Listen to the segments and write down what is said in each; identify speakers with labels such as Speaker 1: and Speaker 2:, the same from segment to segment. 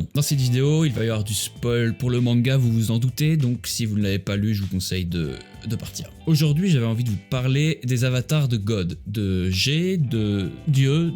Speaker 1: non. Dans cette vidéo, il va y avoir du spoil pour le manga, vous vous en doutez, donc si vous ne l'avez pas lu, je vous conseille de partir. Aujourd'hui, j'avais envie de vous parler des avatars de God, de G, de Dieu,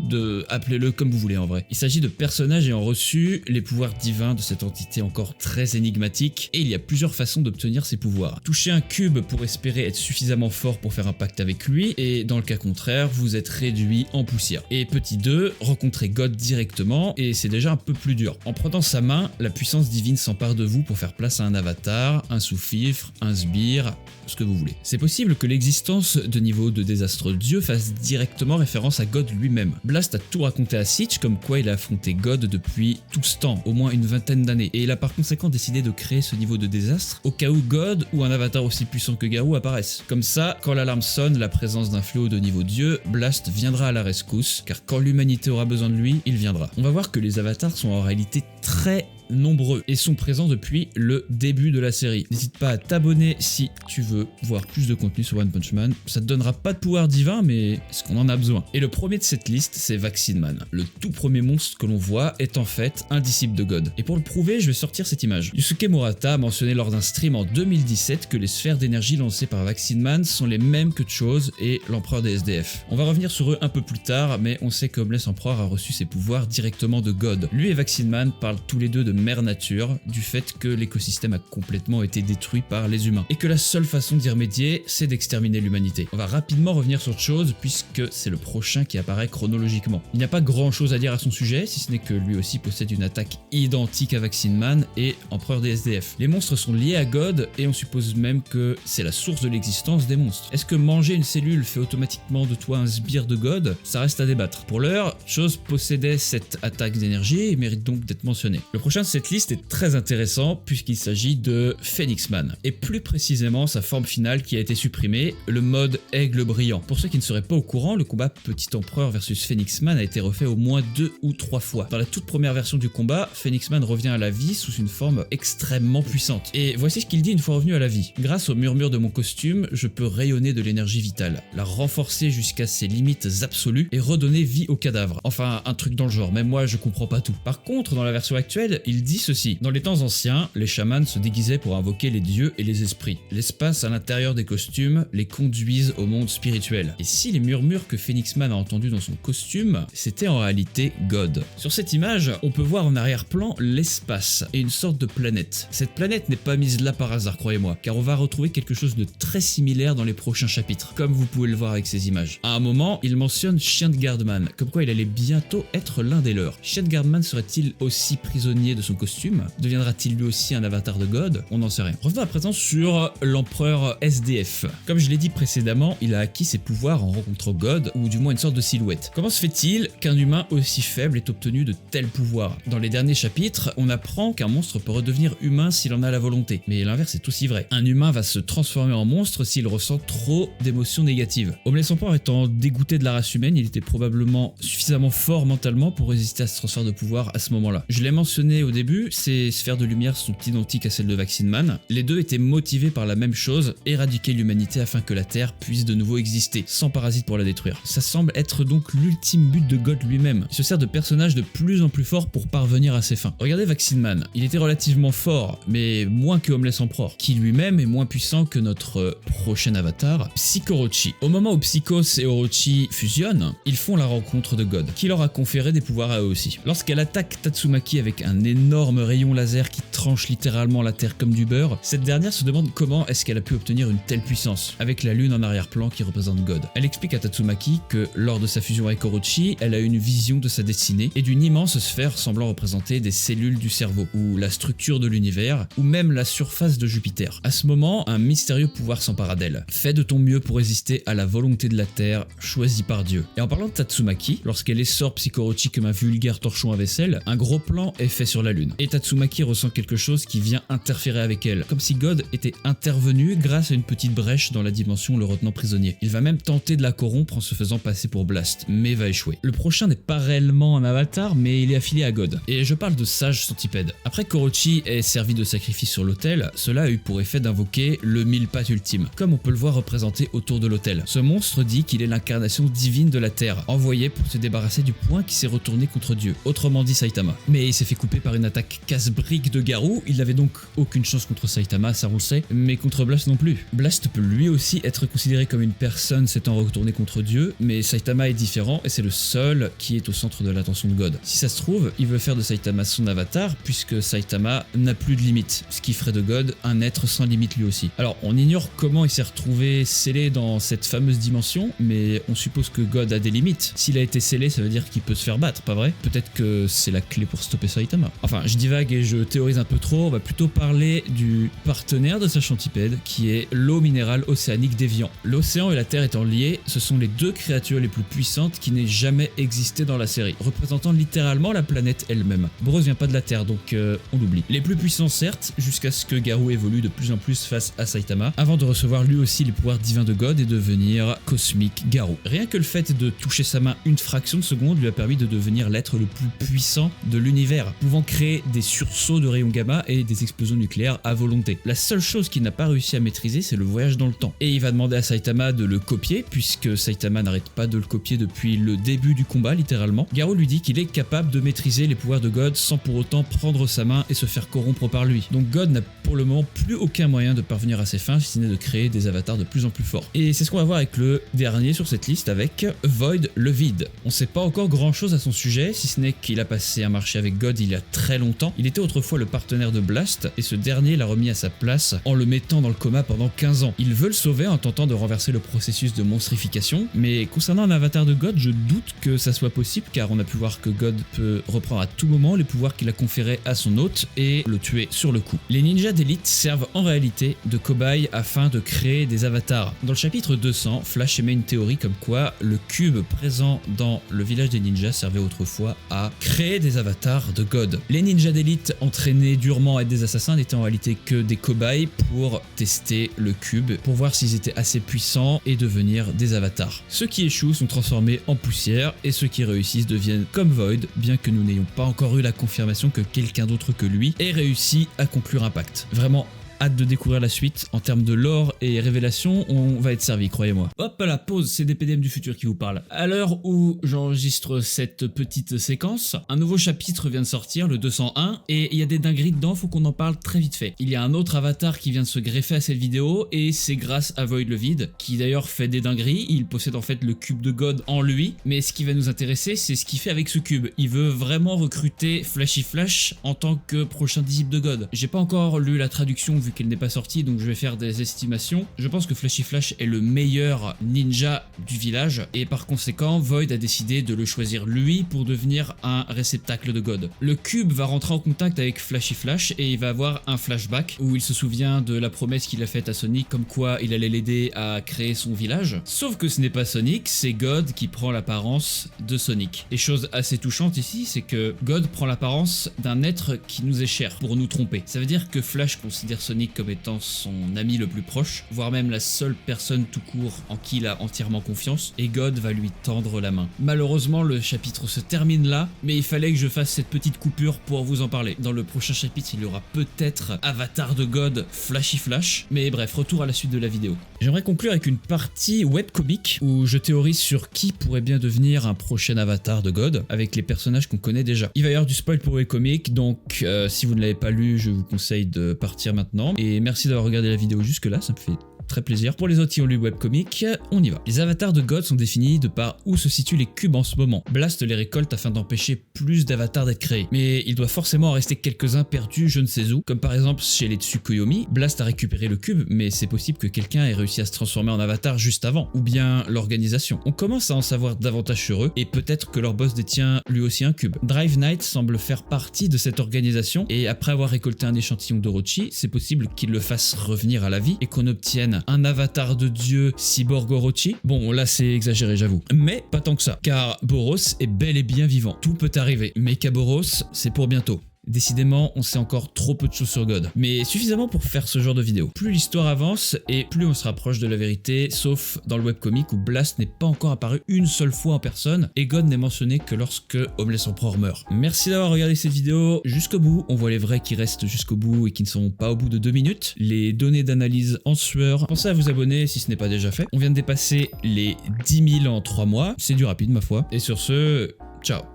Speaker 1: appelez-le comme vous voulez en vrai. Il s'agit de personnages ayant reçu les pouvoirs divins de cette entité encore très énigmatique, et il y a plusieurs façons d'obtenir ces pouvoirs. Touchez un cube pour espérer être suffisamment fort pour faire un pacte avec lui, et dans le cas contraire, vous êtes réduit en poussière. Et petit 2, rencontrez God directement, et c'est déjà un peu plus dur. En prenant sa main, la puissance divine s'empare de vous pour faire place à un avatar, un sous-fifre, un sbire, ce que vous voulez. C'est possible que l'existence de niveau de désastre dieu fasse directement référence à God lui-même. Blast a tout raconté à Sitch comme quoi il a affronté God depuis tout ce temps, au moins une vingtaine d'années, et il a par conséquent décidé de créer ce niveau de désastre au cas où God ou un avatar aussi puissant que Garou apparaissent. Comme ça, quand l'alarme sonne, la présence d'un fléau de niveau dieu, Blast viendra à la rescousse, car quand l'humanité aura besoin de lui, il viendra. On va voir que les avatars sont en réalité très nombreux et sont présents depuis le début de la série. N'hésite pas à t'abonner si tu veux voir plus de contenu sur One Punch Man. Ça te donnera pas de pouvoir divin, mais est-ce qu'on en a besoin? Et le premier de cette liste, c'est Vaccine Man. Le tout premier monstre que l'on voit est en fait un disciple de God. Et pour le prouver, je vais sortir cette image. Yusuke Murata a mentionné lors d'un stream en 2017 que les sphères d'énergie lancées par Vaccine Man sont les mêmes que Chose et l'empereur des SDF. On va revenir sur eux un peu plus tard, mais on sait que Homeless Emperor a reçu ses pouvoirs directement de God. Lui et Vaccine Man parlent tous les deux de mère nature, du fait que l'écosystème a complètement été détruit par les humains, et que la seule façon d'y remédier, c'est d'exterminer l'humanité. On va rapidement revenir sur Chose, puisque c'est le prochain qui apparaît chronologiquement. Il n'y a pas grand chose à dire à son sujet, si ce n'est que lui aussi possède une attaque identique à Vaccine Man et Empereur des SDF. Les monstres sont liés à God, et on suppose même que c'est la source de l'existence des monstres. Est-ce que manger une cellule fait automatiquement de toi un sbire de God? Ça reste à débattre. Pour l'heure, Chose possédait cette attaque d'énergie et mérite donc d'être mentionné. Le prochain de cette liste est très intéressant puisqu'il s'agit de Phoenix Man, et plus précisément sa forme finale qui a été supprimée, le mode aigle brillant. Pour ceux qui ne seraient pas au courant, le combat Petit Empereur versus Phoenix Man a été refait au moins 2 ou 3 fois. Dans la toute première version du combat, Phoenix Man revient à la vie sous une forme extrêmement puissante. Et voici ce qu'il dit une fois revenu à la vie. Grâce au murmure de mon costume, je peux rayonner de l'énergie vitale, la renforcer jusqu'à ses limites absolues et redonner vie au cadavre. Enfin, un truc dans le genre, même moi je comprends pas tout. Par contre, dans la version actuelle, il dit ceci. Dans les temps anciens, les chamans se déguisaient pour invoquer les dieux et les esprits. L'espace à l'intérieur des costumes les conduisent au monde spirituel. Et si les murmures que Phoenix Man a entendus dans son costume, c'était en réalité God. Sur cette image, on peut voir en arrière-plan l'espace et une sorte de planète. Cette planète n'est pas mise là par hasard, croyez-moi, car on va retrouver quelque chose de très similaire dans les prochains chapitres, comme vous pouvez le voir avec ces images. À un moment, il mentionne Chien de Gardeman, comme quoi il allait bientôt être l'un des leurs. Chien de Gardeman serait-il aussi prisonnier de son costume? Deviendra-t-il lui aussi un avatar de God? On n'en sait rien. Revenons à présent sur l'empereur SDF. Comme je l'ai dit précédemment, il a acquis ses pouvoirs en rencontrant God, ou du moins une sorte de silhouette. Comment se fait-il qu'un humain aussi faible ait obtenu de tels pouvoirs? Dans les derniers chapitres, on apprend qu'un monstre peut redevenir humain s'il en a la volonté, mais l'inverse est aussi vrai. Un humain va se transformer en monstre s'il ressent trop d'émotions négatives. Homeless Emperor étant dégoûté de la race humaine, il était probablement suffisamment fort mentalement pour résister à ce transfert de pouvoir à ce moment-là. Je l'ai mentionné au début, ces sphères de lumière sont identiques à celles de Vaccine Man. Les deux étaient motivés par la même chose, éradiquer l'humanité afin que la Terre puisse de nouveau exister, sans parasite pour la détruire. Ça semble être donc l'ultime but de God lui-même. Il se sert de personnages de plus en plus forts pour parvenir à ses fins. Regardez Vaccine Man, il était relativement fort, mais moins que Homeless Emperor, qui lui-même est moins puissant que notre prochain avatar, Psycho-Orochi. Au moment où Psychos et Orochi fusionnent, ils font la rencontre de God, qui leur a conféré des pouvoirs à eux aussi. Lorsqu'elle attaque Tatsumaki avec un énorme rayon laser qui tranche littéralement la Terre comme du beurre, cette dernière se demande comment est-ce qu'elle a pu obtenir une telle puissance, avec la lune en arrière-plan qui représente God. Elle explique à Tatsumaki que lors de sa fusion avec Orochi, elle a eu une vision de sa destinée et d'une immense sphère semblant représenter des cellules du cerveau, ou la structure de l'univers, ou même la surface de Jupiter. À ce moment, un mystérieux pouvoir s'empara d'elle. Fais de ton mieux pour résister à la volonté de la Terre, choisie par Dieu. Et en parlant de Tatsumaki, lorsqu'elle essore Psycho-Orochi comme un vulgaire torchon à vaisselle, un gros plan est fait sur la lune. Et Tatsumaki ressent quelque chose qui vient interférer avec elle, comme si God était intervenu grâce à une petite brèche dans la dimension le retenant prisonnier. Il va même tenter de la corrompre en se faisant passer pour Blast, mais va échouer. Le prochain n'est pas réellement un avatar, mais il est affilié à God. Et je parle de Sage Centipède. Après qu'Orochi ait servi de sacrifice sur l'autel, cela a eu pour effet d'invoquer le mille-pattes ultime, comme on peut le voir représenté autour de l'autel. Ce monstre dit qu'il est l'incarnation divine de la Terre, envoyé pour se débarrasser du point qui s'est retourné contre Dieu, autrement dit Saitama. Mais il s'est fait couper par une attaque casse-brique de Garou. Il n'avait donc aucune chance contre Saitama, ça on le sait, mais contre Blast non plus. Blast peut lui aussi être considéré comme une personne s'étant retournée contre Dieu, mais Saitama est différent et c'est le seul qui est au centre de l'attention de God. Si ça se trouve, il veut faire de Saitama son avatar puisque Saitama n'a plus de limites, ce qui ferait de God un être sans limite lui aussi. Alors on ignore comment il s'est retrouvé scellé dans cette fameuse dimension, mais on suppose que God a des limites. S'il a été scellé, ça veut dire qu'il peut se faire battre, pas vrai? Peut-être que c'est la clé pour stopper Saitama. Enfin, je divague et je théorise un peu trop, on va plutôt parler du partenaire de sa centipède qui est l'eau minérale océanique d'Evian. L'océan et la terre étant liés, ce sont les deux créatures les plus puissantes qui n'aient jamais existé dans la série, représentant littéralement la planète elle-même. Boros vient pas de la terre, donc on l'oublie. Les plus puissants certes, jusqu'à ce que Garou évolue de plus en plus face à Saitama, avant de recevoir lui aussi les pouvoirs divins de God et devenir Cosmic Garou. Rien que le fait de toucher sa main une fraction de seconde lui a permis de devenir l'être le plus puissant de l'univers, pouvant créer des sursauts de rayons gamma et des explosions nucléaires à volonté. La seule chose qu'il n'a pas réussi à maîtriser, c'est le voyage dans le temps. Et il va demander à Saitama de le copier, puisque Saitama n'arrête pas de le copier depuis le début du combat littéralement. Garou lui dit qu'il est capable de maîtriser les pouvoirs de God sans pour autant prendre sa main et se faire corrompre par lui. Donc God n'a pour le moment plus aucun moyen de parvenir à ses fins, si ce n'est de créer des avatars de plus en plus forts. Et c'est ce qu'on va voir avec le dernier sur cette liste, avec Void le Vide. On sait pas encore grand chose à son sujet, si ce n'est qu'il a passé un marché avec God il y a très longtemps. Il était autrefois le partenaire de Blast, et ce dernier l'a remis à sa place en le mettant dans le coma pendant 15 ans. Il veut le sauver en tentant de renverser le processus de monstrification, mais concernant un avatar de God, je doute que ça soit possible, car on a pu voir que God peut reprendre à tout moment les pouvoirs qu'il a conférés à son hôte et le tuer sur le coup. Les ninjas d'élite servent en réalité de cobayes afin de créer des avatars. Dans le chapitre 200, Flash émet une théorie comme quoi le cube présent dans le village des ninjas servait autrefois à créer des avatars de God. Les ninjas d'élite entraînés durement à être des assassins n'étaient en réalité que des cobayes pour tester le cube, pour voir s'ils étaient assez puissants et devenir des avatars. Ceux qui échouent sont transformés en poussière et ceux qui réussissent deviennent comme Void, bien que nous n'ayons pas encore eu la confirmation que quelqu'un d'autre que lui ait réussi à conclure un pacte. Vraiment hâte de découvrir la suite. En termes de lore et révélation, on va être servi, croyez-moi. Hop, à la pause, c'est des PDM du futur qui vous parlent. À l'heure où j'enregistre cette petite séquence, un nouveau chapitre vient de sortir, le 201, et il y a des dingueries dedans, faut qu'on en parle très vite fait. Il y a un autre avatar qui vient de se greffer à cette vidéo, et c'est grâce à Void le Vide, qui d'ailleurs fait des dingueries. Il possède en fait le cube de God en lui, mais ce qui va nous intéresser, c'est ce qu'il fait avec ce cube. Il veut vraiment recruter Flashy Flash en tant que prochain disciple de God. J'ai pas encore lu la traduction vu qu'elle n'est pas sortie, donc je vais faire des estimations. Je pense que Flashy Flash est le meilleur ninja du village, et par conséquent, Void a décidé de le choisir lui pour devenir un réceptacle de God. Le cube va rentrer en contact avec Flashy Flash et il va avoir un flashback où il se souvient de la promesse qu'il a faite à Sonic comme quoi il allait l'aider à créer son village. Sauf que ce n'est pas Sonic, c'est God qui prend l'apparence de Sonic. Et chose assez touchante ici, c'est que God prend l'apparence d'un être qui nous est cher pour nous tromper. Ça veut dire que Flash considère Sonic comme étant son ami le plus proche, voire même la seule personne tout court en qui il a entièrement confiance, et God va lui tendre la main. Malheureusement, le chapitre se termine là, mais il fallait que je fasse cette petite coupure pour vous en parler. Dans le prochain chapitre, il y aura peut-être Avatar de God Flashy Flash, mais bref, retour à la suite de la vidéo. J'aimerais conclure avec une partie webcomic où je théorise sur qui pourrait bien devenir un prochain avatar de God avec les personnages qu'on connaît déjà. Il va y avoir du spoil pour webcomic, donc si vous ne l'avez pas lu, je vous conseille de partir maintenant. Et merci d'avoir regardé la vidéo jusque là, ça me fait très plaisir. Pour les autres qui ont lu webcomic, on y va. Les avatars de God sont définis de par où se situent les cubes en ce moment. Blast les récolte afin d'empêcher plus d'avatars d'être créés. Mais il doit forcément en rester quelques-uns perdus je ne sais où, comme par exemple chez les Tsukuyomi. Blast a récupéré le cube, mais c'est possible que quelqu'un ait réussi à se transformer en avatar juste avant, ou bien l'organisation. On commence à en savoir davantage sur eux, et peut-être que leur boss détient lui aussi un cube. Drive Knight semble faire partie de cette organisation, et après avoir récolté un échantillon d'Orochi, c'est possible qu'il le fasse revenir à la vie, et qu'on obtienne un avatar de dieu cyborg Orochi. Bon, là c'est exagéré j'avoue, mais pas tant que ça, car Boros est bel et bien vivant. Tout peut arriver, mais qu'à Boros, c'est pour bientôt. Décidément, on sait encore trop peu de choses sur God, mais suffisamment pour faire ce genre de vidéo. Plus l'histoire avance et plus on se rapproche de la vérité, sauf dans le webcomic où Blast n'est pas encore apparu une seule fois en personne et God n'est mentionné que lorsque Homeless Emperor meurt. Merci d'avoir regardé cette vidéo jusqu'au bout. On voit les vrais qui restent jusqu'au bout et qui ne sont pas au bout de 2 minutes. Les données d'analyse en sueur. Pensez à vous abonner si ce n'est pas déjà fait. On vient de dépasser les 10 000 en 3 mois. C'est du rapide ma foi. Et sur ce, ciao.